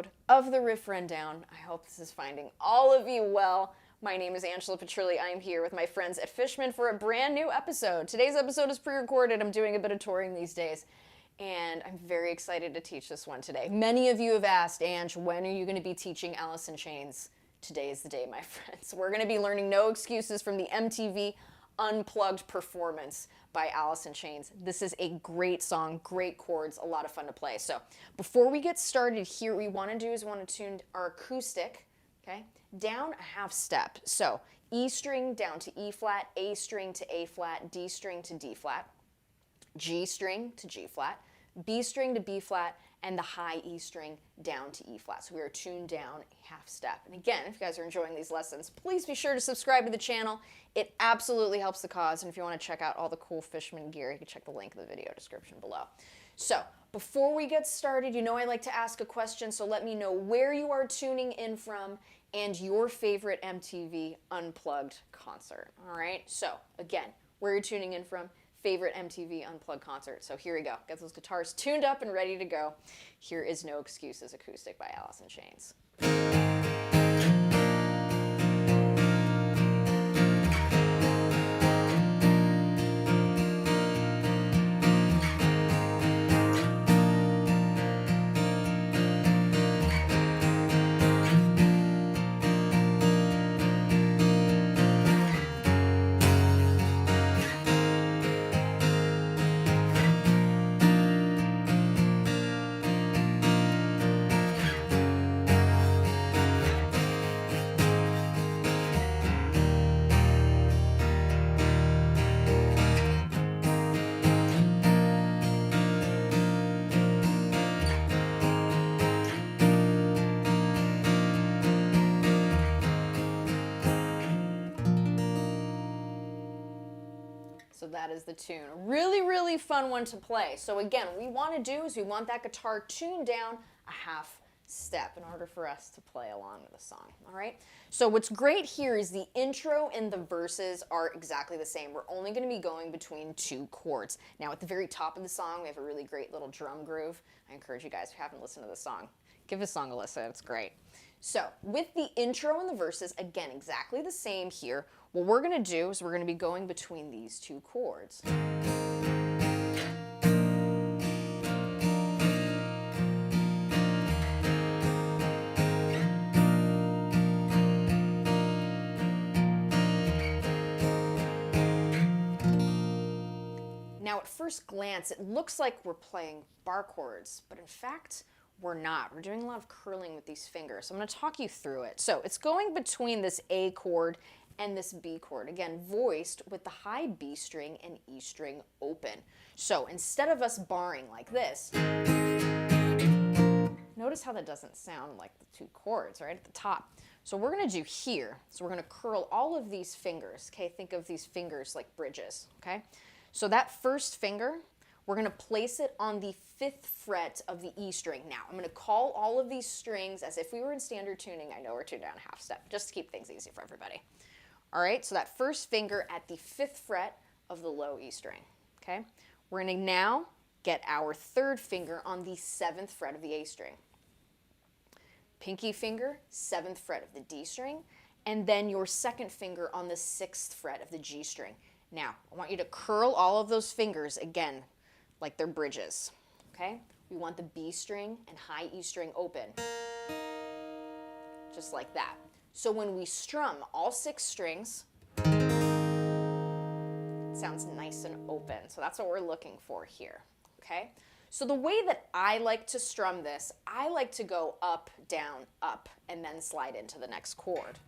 episode of the Riff Rundown. I hope this is finding all of you well. My name is Angela Petrilli. I'm here with my friends at Fishman for a brand new episode. Today's episode is pre-recorded. I'm doing a bit of touring these days, and I'm very excited to teach this one today. Many of you have asked, Ange, when are you going to be teaching Alice in Chains? Today is the day, my friends. We're going to be learning No Excuses from the MTV Unplugged performance by Alice in Chains. This is a great song, great chords, a lot of fun to play. So before we get started here, what we want to do is we want to tune our acoustic, okay, down a half step. So E string down to E flat, A string to A flat, D string to D flat, G string to G flat, B string to B flat, and the high E string down to E flat. So we are tuned down a half step. And again, if you guys are enjoying these lessons, please be sure to subscribe to the channel. It absolutely helps the cause. And if you want to check out all the cool Fishman gear, you can check the link in the video description below. So before we get started, you know I like to ask a question, so let me know where you are tuning in from and your favorite MTV Unplugged concert. All right, so again, where you're tuning in from, favorite MTV Unplugged concert. So here we go. Get those guitars tuned up and ready to go. Here is No Excuses acoustic by Alice in Chains. So that is the tune. A really, really fun one to play. So again, what we want to do is we want that guitar tuned down a half step in order for us to play along with the song, all right? So what's great here is the intro and the verses are exactly the same. We're only going to be going between two chords. Now at the very top of the song, we have a really great little drum groove. I encourage you guys, if you haven't listened to the song, give this song a listen, it's great. So with the intro and the verses, again, exactly the same here. What we're going to do is we're going to be going between these two chords. Now at first glance, it looks like we're playing bar chords, but in fact, we're not. We're doing a lot of curling with these fingers. So I'm going to talk you through it. So it's going between this A chord and this B chord, again, voiced with the high B string and E string open. So instead of us barring like this, notice how that doesn't sound like the two chords right at the top. So we're going to do here, so we're going to curl all of these fingers, okay? Think of these fingers like bridges, okay? So that first finger, we're going to place it on the 5th fret of the E string. Now, I'm going to call all of these strings as if we were in standard tuning. I know we're tuned down a half step, just to keep things easy for everybody. All right, so that first finger at the 5th fret of the low E string, okay? We're going to now get our 3rd finger on the 7th fret of the A string. Pinky finger, 7th fret of the D string, and then your 2nd finger on the 6th fret of the G string. Now, I want you to curl all of those fingers, again, like they're bridges, okay? We want the B string and high E string open, just like that. So when we strum all 6 strings, it sounds nice and open. So that's what we're looking for here, okay? So the way that I like to strum this, I like to go up, down, up, and then slide into the next chord.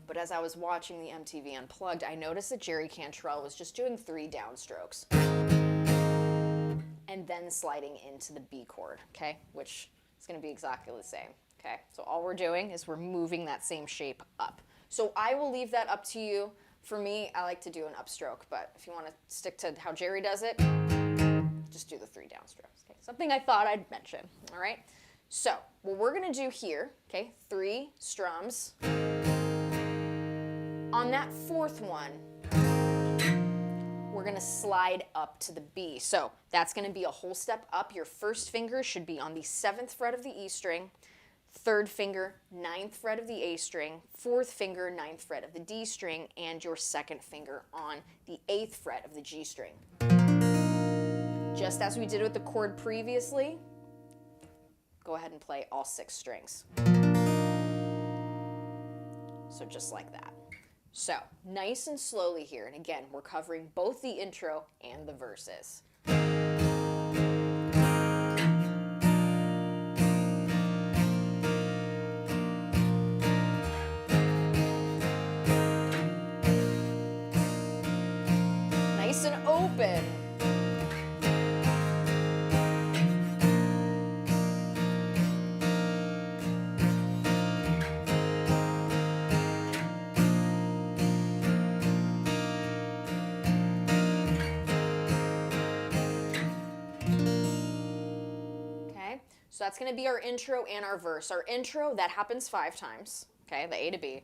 But as I was watching the MTV Unplugged, I noticed that Jerry Cantrell was just doing 3 downstrokes and then sliding into the B chord, okay? Which is going to be exactly the same, okay? So all we're doing is we're moving that same shape up. So I will leave that up to you. For me, I like to do an upstroke, but if you want to stick to how Jerry does it, just do the 3 downstrokes, okay? Something I thought I'd mention, all right? So what we're going to do here, okay, 3 strums. On that 4th one, we're we're gonna slide up to the B. So that's gonna be a whole step up. Your first finger should be on the 7th fret of the E string, 3rd finger, 9th fret of the A string, 4th finger, 9th fret of the D string, and your 2nd finger on the 8th fret of the G string. Just as we did with the chord previously, go ahead and play all 6 strings. So just like that. So nice and slowly here, and again, we're covering both the intro and the verses. Nice and open. So that's going to be our intro and our verse. Our intro, that happens 5 times, okay, the A to B.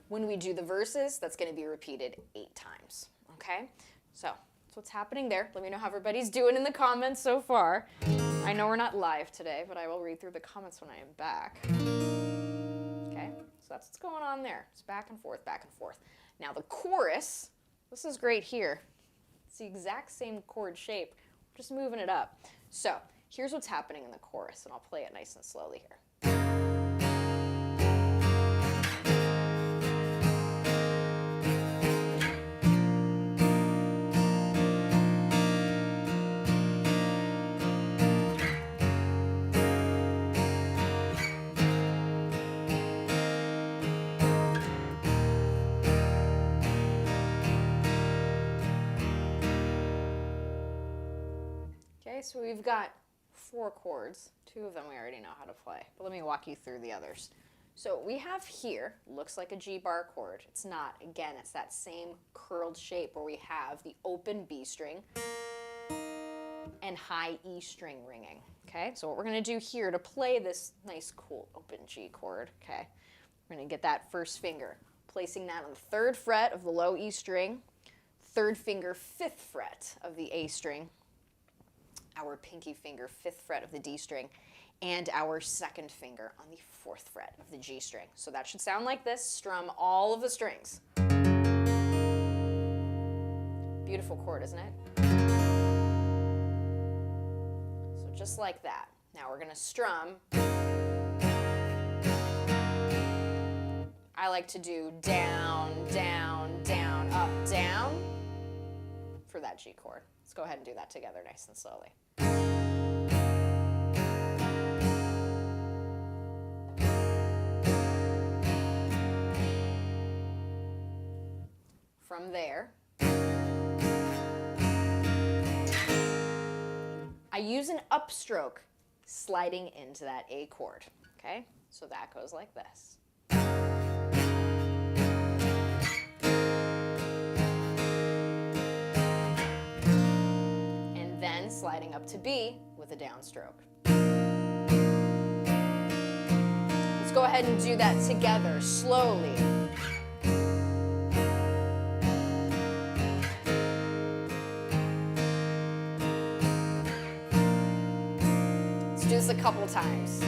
When we do the verses, that's going to be repeated 8 times, okay? So that's what's happening there. Let me know how everybody's doing in the comments so far. I know we're not live today, but I will read through the comments when I am back. Okay, so that's what's going on there. It's back and forth, back and forth. Now the chorus, this is great here. It's the exact same chord shape. Just moving it up. So here's what's happening in the chorus, and I'll play it nice and slowly here. Okay, so we've got 4 chords. 2 of them we already know how to play, but let me walk you through the others. So we have here, looks like a G bar chord. It's not. Again, it's that same curled shape where we have the open B string and high E string ringing. Okay, so what we're going to do here to play this nice, cool open G chord, okay, we're going to get that first finger, placing that on the 3rd fret of the low E string, 3rd finger, 5th fret of the A string, our pinky finger, 5th fret of the D string, and our 2nd finger on the 4th fret of the G string. So that should sound like this. Strum all of the strings. Beautiful chord, isn't it? So just like that. Now we're going to strum. I like to do down, down, down, up, down for that G chord. Let's go ahead and do that together nice and slowly. From there, I use an upstroke sliding into that A chord, okay? So that goes like this. And then sliding up to B with a downstroke. Let's go ahead and do that together, slowly. Do this a couple times.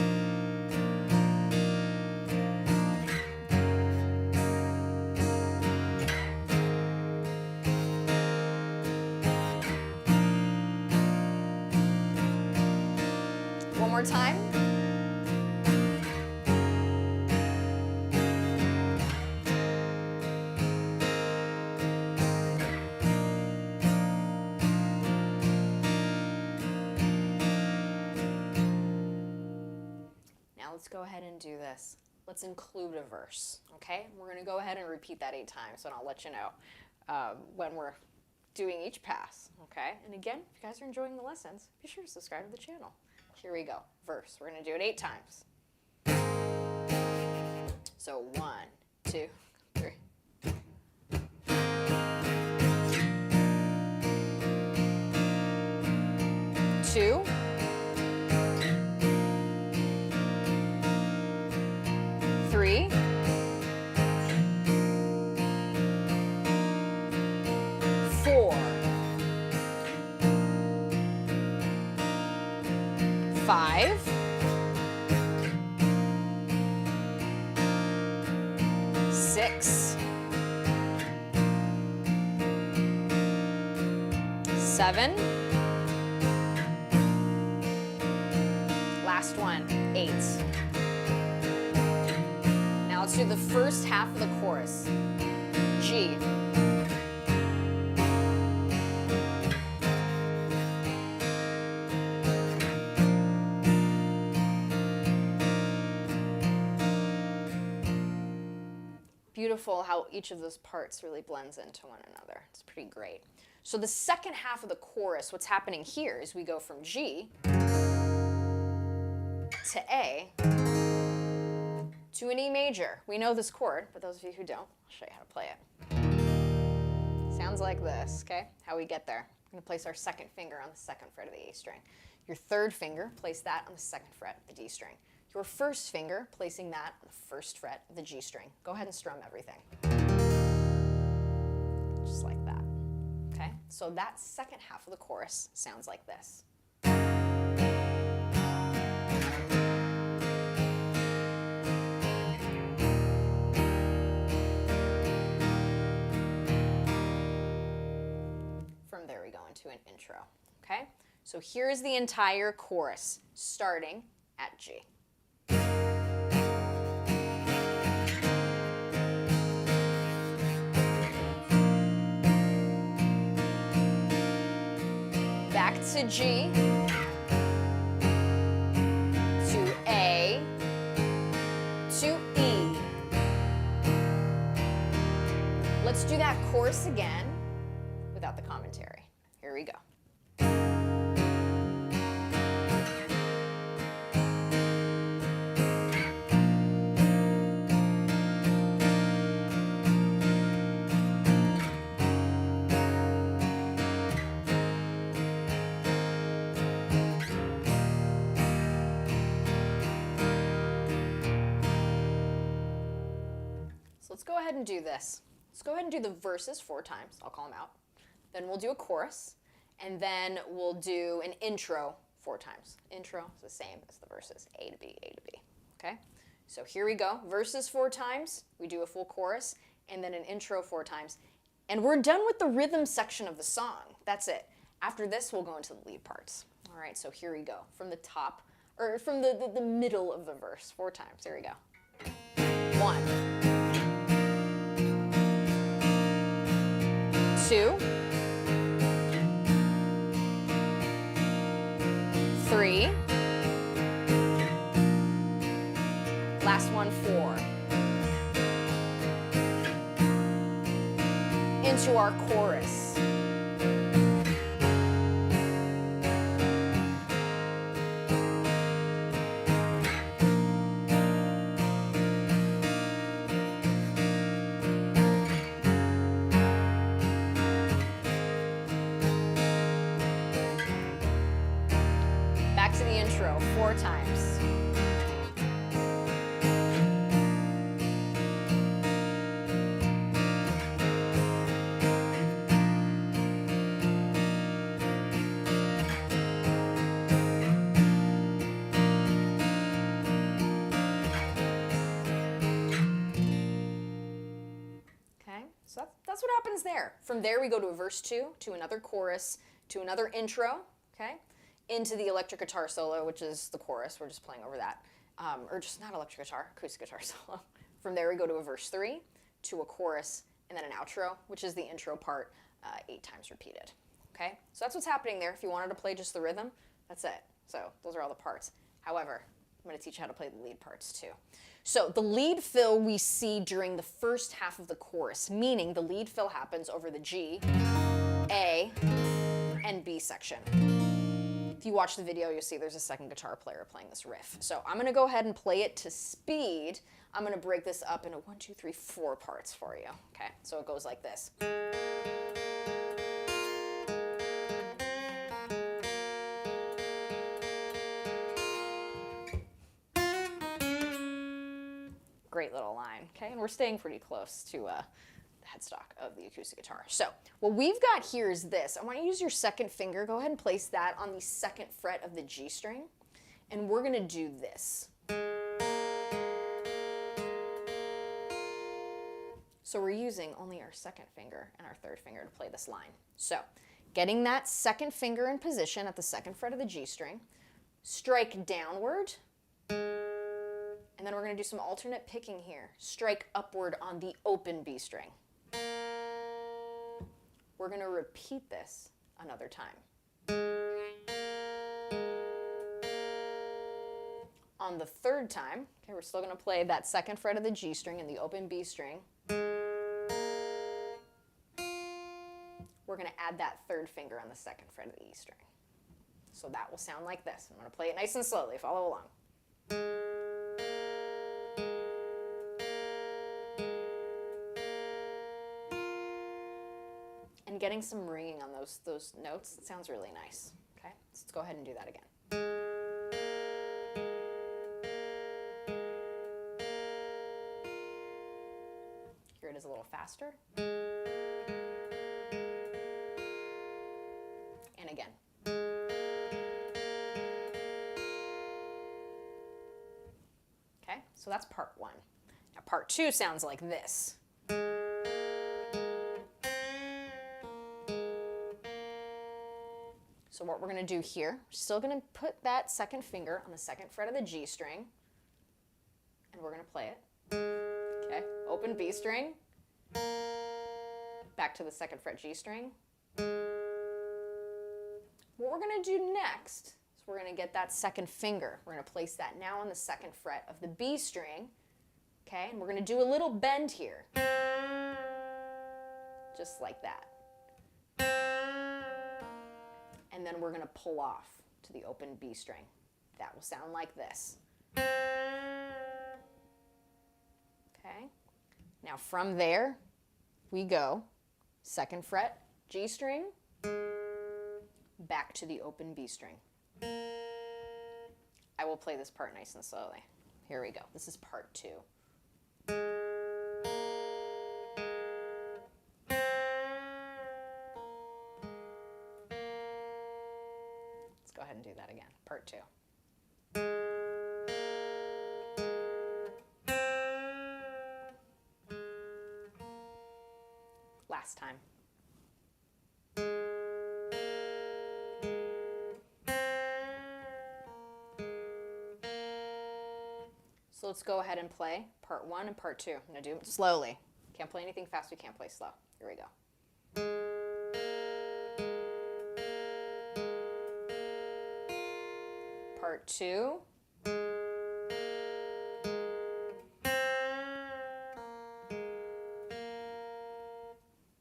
One more time. Let's go ahead and do this. Let's include a verse, okay? We're going to go ahead and repeat that 8 times, and I'll let you know when we're doing each pass, okay? And again, if you guys are enjoying the lessons, be sure to subscribe to the channel. Here we go. Verse. We're going to do it 8 times. So 1, 2, 3. 2. 3, 5, 6, 7, last one, 8. Now let's do the first half of the chorus. G. Beautiful how each of those parts really blends into one another. It's pretty great. So the second half of the chorus, what's happening here is we go from G to A to an E major. We know this chord, but those of you who don't, I'll show you how to play it. Sounds like this, okay? How we get there. We're going to place our second finger on the second fret of the A string. Your third finger, place that on the second fret of the D string. Your first finger, placing that on the first fret of the G string. Go ahead and strum everything. Just like that, okay? So that second half of the chorus sounds like this. From there we go into an intro, okay? So here's the entire chorus, starting at G. Back to G, to A, to E. Let's do that chorus again without the commentary. Here we go. Let's go ahead and do this. Let's go ahead and do the verses 4 times. I'll call them out. Then we'll do a chorus, and then we'll do an intro 4 times. Intro is the same as the verses, A to B, A to B. Okay? So here we go. Verses 4 times, we do a full chorus, and then an intro 4 times. And we're done with the rhythm section of the song. That's it. After this, we'll go into the lead parts. All right, so here we go. From the top, or from the middle of the verse, 4 times. Here we go. 1, 2, 3, last one, 4. Into our chorus. Back to the intro 4 times. Okay, so that's what happens there. From there we go to a verse 2, to another chorus, to another intro, okay? Into the electric guitar solo, which is the chorus. We're just playing over that. Or just not electric guitar, acoustic guitar solo. From there we go to a verse 3, to a chorus, and then an outro, which is the intro part, 8 times repeated. Okay? So that's what's happening there. If you wanted to play just the rhythm, that's it. So those are all the parts. However, I'm going to teach you how to play the lead parts too. So the lead fill we see during the first half of the chorus, meaning the lead fill happens over the G, A, and B section. If you watch the video, you'll see there's a second guitar player playing this riff. So I'm going to go ahead and play it to speed. I'm going to break this up into 1, 2, 3, 4 parts for you. Okay, so it goes like this. Great little line, okay? And we're staying pretty close to the headstock of the acoustic guitar. So what we've got here is this. I want you to use your second finger. Go ahead and place that on the second fret of the G string. And we're going to do this. So we're using only our second finger and our third finger to play this line. So getting that second finger in position at the second fret of the G string, strike downward, and then we're going to do some alternate picking here. Strike upward on the open B string. We're going to repeat this another time. On the third time, okay, we're still going to play that second fret of the G string and the open B string. We're going to add that third finger on the second fret of the E string. So that will sound like this. I'm going to play it nice and slowly. Follow along. And getting some ringing on those notes, it sounds really nice. Okay, let's go ahead and do that again. Here it is a little faster. And again. Okay, so that's part one. Now part two sounds like this. So what we're going to do here, we're still going to put that second finger on the second fret of the G string, and we're going to play it. Okay, open B string, back to the second fret G string. What we're going to do next is we're going to get that second finger. We're going to place that now on the second fret of the B string, okay, and we're going to do a little bend here, just like that. And then we're going to pull off to the open B string. That will sound like this. Okay. Now from there, we go second fret G string, back to the open B string. I will play this part nice and slowly. Here we go. This is part two. Go ahead and do that again. Part two. Last time. So let's go ahead and play part one and part two. I'm going to do it slowly. Can't play anything fast, we can't play slow. Here we go. Part two.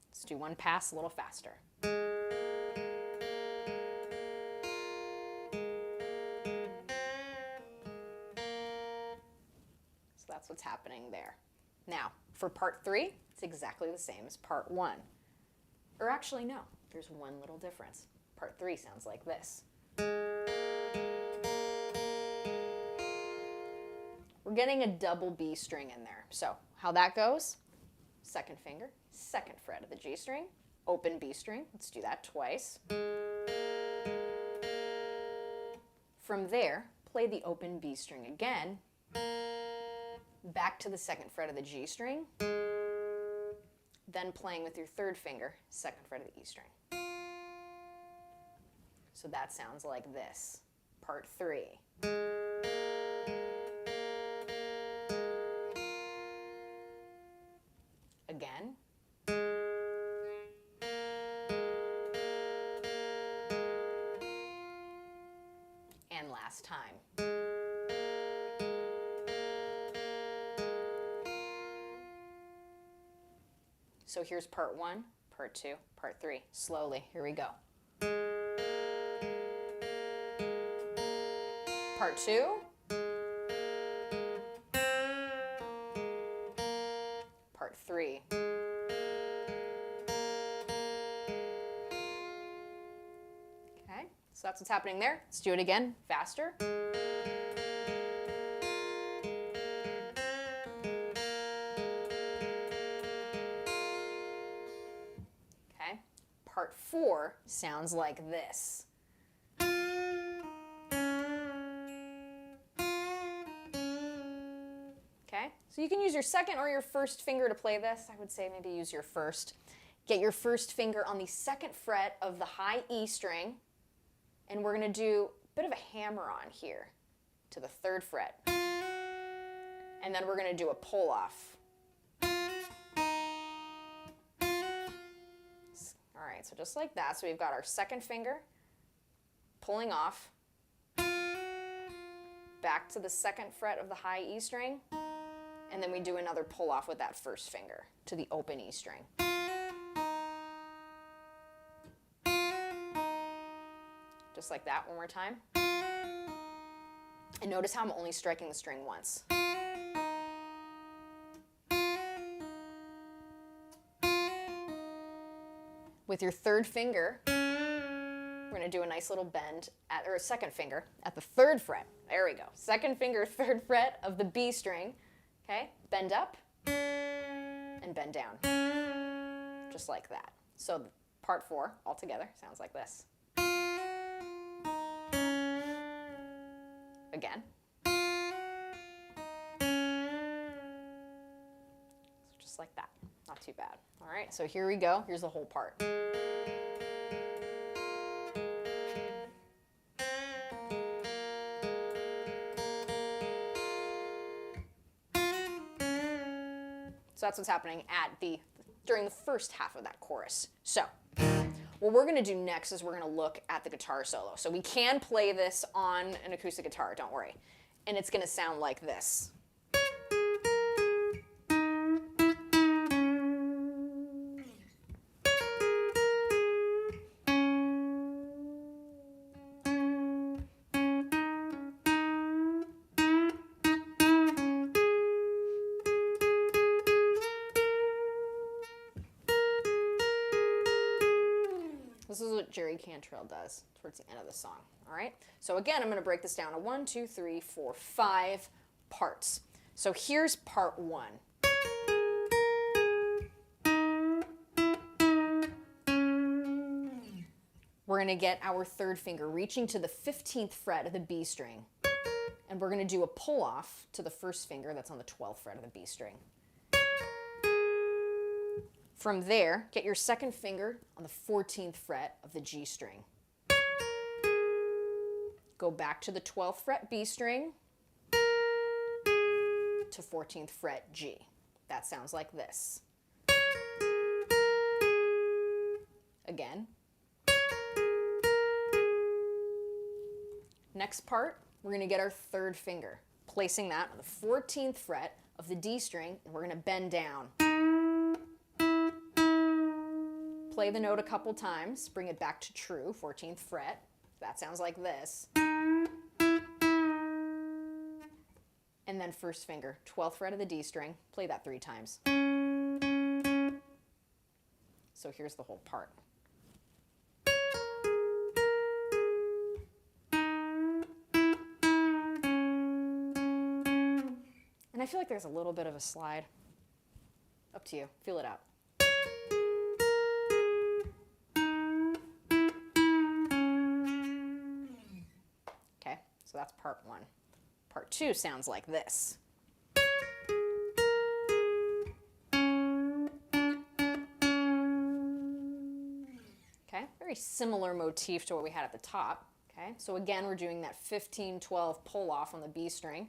Let's do one pass a little faster. So that's what's happening there. Now, for part three, it's exactly the same as part one. Or actually, no, there's one little difference. Part three sounds like this. We're getting a double B string in there. So how that goes, second finger, second fret of the G string, open B string. Let's do that twice. From there, play the open B string again, back to the second fret of the G string, then playing with your third finger, second fret of the E string. So that sounds like this, part three. Again. And last time. So here's part one, part two, part three. Slowly, here we go. Part two. Part three. Okay, so that's what's happening there. Let's do it again, faster. Okay, part four sounds like this. So you can use your second or your first finger to play this. I would say maybe use your first. Get your first finger on the second fret of the high E string, and we're going to do a bit of a hammer-on here to the third fret. And then we're going to do a pull-off. All right, so just like that. So we've got our second finger pulling off, back to the second fret of the high E string, and then we do another pull off with that first finger to the open E string. Just like that, one more time. And notice how I'm only striking the string once. With your third finger, we're going to do a nice little bend, or a second finger, at the third fret. There we go. Second finger, third fret of the B string. Okay? Bend up and bend down. Just like that. So part 4 all together sounds like this. Again. So just like that. Not too bad. All right, so here we go. Here's the whole part. So that's what's happening during the first half of that chorus. So what we're going to do next is we're going to look at the guitar solo. So we can play this on an acoustic guitar, don't worry. And it's going to sound like this. This is what Jerry Cantrell does towards the end of the song, all right? So again, I'm going to break this down to 1, 2, 3, 4, 5 parts. So here's part 1. We're going to get our third finger reaching to the 15th fret of the B string, and we're going to do a pull-off to the first finger that's on the 12th fret of the B string. From there, get your second finger on the 14th fret of the G string. Go back to the 12th fret B string to 14th fret G. That sounds like this. Again. Next part, we're going to get our third finger, placing that on the 14th fret of the D string, and we're going to bend down. Play the note a couple times, bring it back to true, 14th fret. That sounds like this. And then first finger, 12th fret of the D string, play that 3 times. So here's the whole part. And I feel like there's a little bit of a slide. Up to you, feel it out. So that's part 1. Part 2 sounds like this. Okay, very similar motif to what we had at the top. Okay, so again, we're doing that 15-12 pull off on the B string.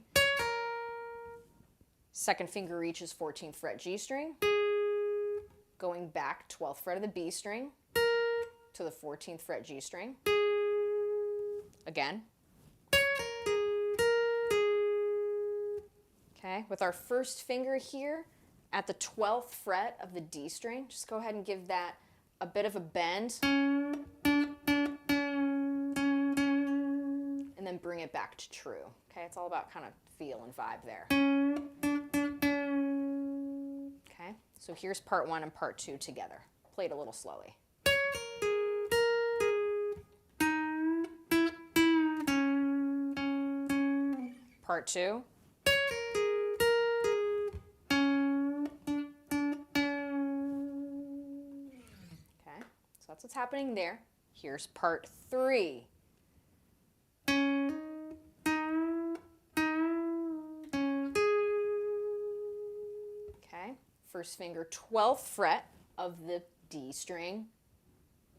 Second finger reaches 14th fret G string. Going back 12th fret of the B string to the 14th fret G string. Again. Okay, with our first finger here at the 12th fret of the D string, just go ahead and give that a bit of a bend. And then bring it back to true. Okay, it's all about kind of feel and vibe there. Okay, so here's part 1 and part 2 together. Played a little slowly. Part 2. That's what's happening there. Here's part 3. first finger, 12th fret of the D string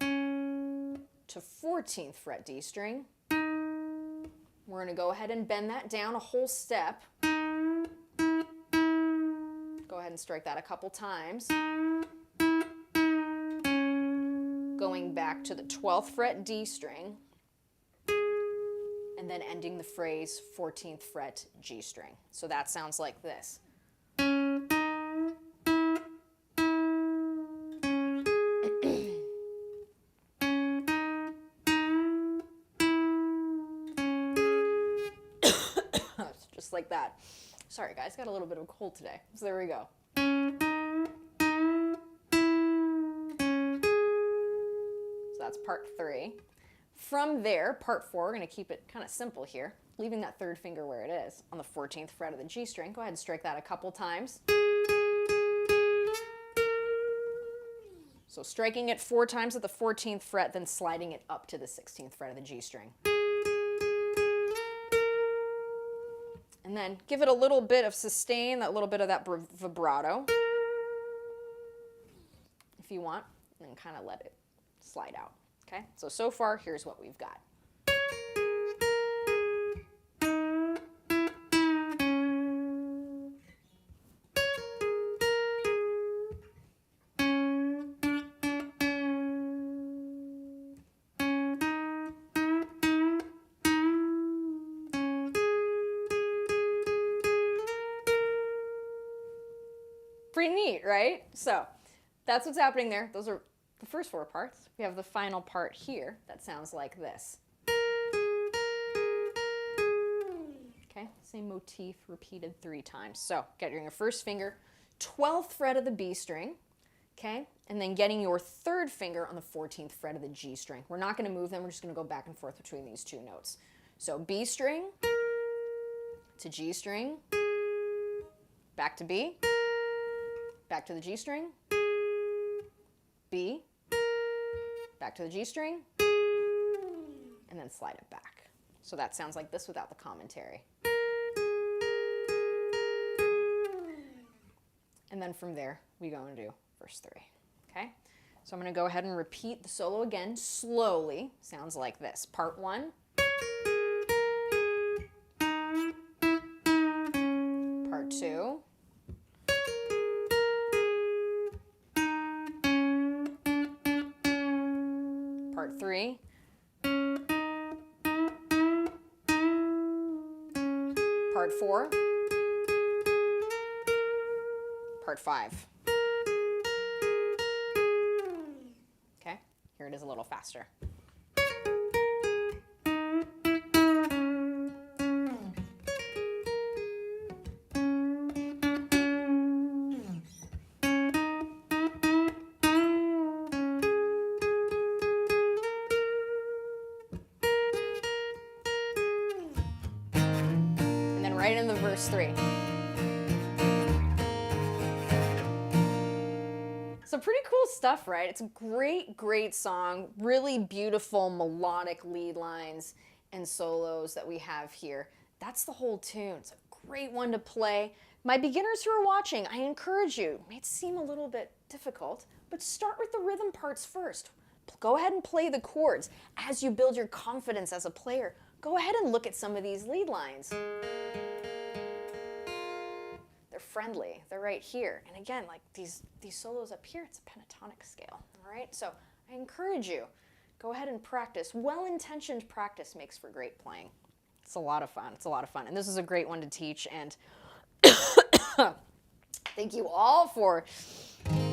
to 14th fret D string. We're going to go ahead and bend that down a whole step. Go ahead and strike that a couple times. Going back to the 12th fret D string, and then ending the phrase 14th fret G string. So that sounds like this. Just like that. Sorry guys, got a little bit of a cold today. So there we go. So that's part 3. From there, part 4, we're going to keep it kind of simple here, leaving that third finger where it is on the 14th fret of the G string. Go ahead and strike that a couple times. So striking it 4 times at the 14th fret, then sliding it up to the 16th fret of the G string. And then give it a little bit of sustain, that little bit of that vibrato, if you want, and then kind of let it slide out. Okay, so far, here's what we've got. Pretty neat, right? So that's what's happening there. Those are the first 4 parts. We have the final part here that sounds like this. Okay, same motif repeated 3 times. So getting your first finger, 12th fret of the B string, okay, and then getting your third finger on the 14th fret of the G string. We're not going to move them. We're just going to go back and forth between these 2 notes. So B string to G string, back to B, back to the G string, B, back to the G string, and then slide it back. So that sounds like this without the commentary. And then from there, we go and do verse 3, okay? So I'm gonna go ahead and repeat the solo again slowly. Sounds like this. Part 1. Part 2. Part 3. Part 4. Part 5. Okay, here it is a little faster. Right in the verse 3. So pretty cool stuff, right? It's a great, great song. Really beautiful melodic lead lines and solos that we have here. That's the whole tune. It's a great one to play. My beginners who are watching, I encourage you, it may seem a little bit difficult, but start with the rhythm parts first. Go ahead and play the chords. As you build your confidence as a player, go ahead and look at some of these lead lines. They're friendly. They're right here. And again, like these solos up here, it's a pentatonic scale. All right? So I encourage you, go ahead and practice. Well-intentioned practice makes for great playing. It's a lot of fun. It's a lot of fun. And this is a great one to teach. And thank you all for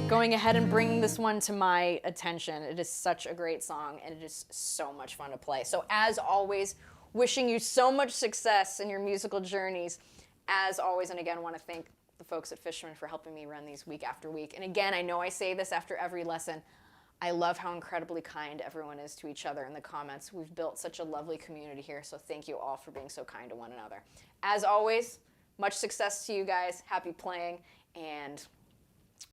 going ahead and bringing this one to my attention. It is such a great song, and it is so much fun to play. So as always, wishing you so much success in your musical journeys. As always, and again, I want to thank the folks at Fishman for helping me run these week after week. And again, I know I say this after every lesson. I love how incredibly kind everyone is to each other in the comments. We've built such a lovely community here, so thank you all for being so kind to one another. As always, much success to you guys. Happy playing, and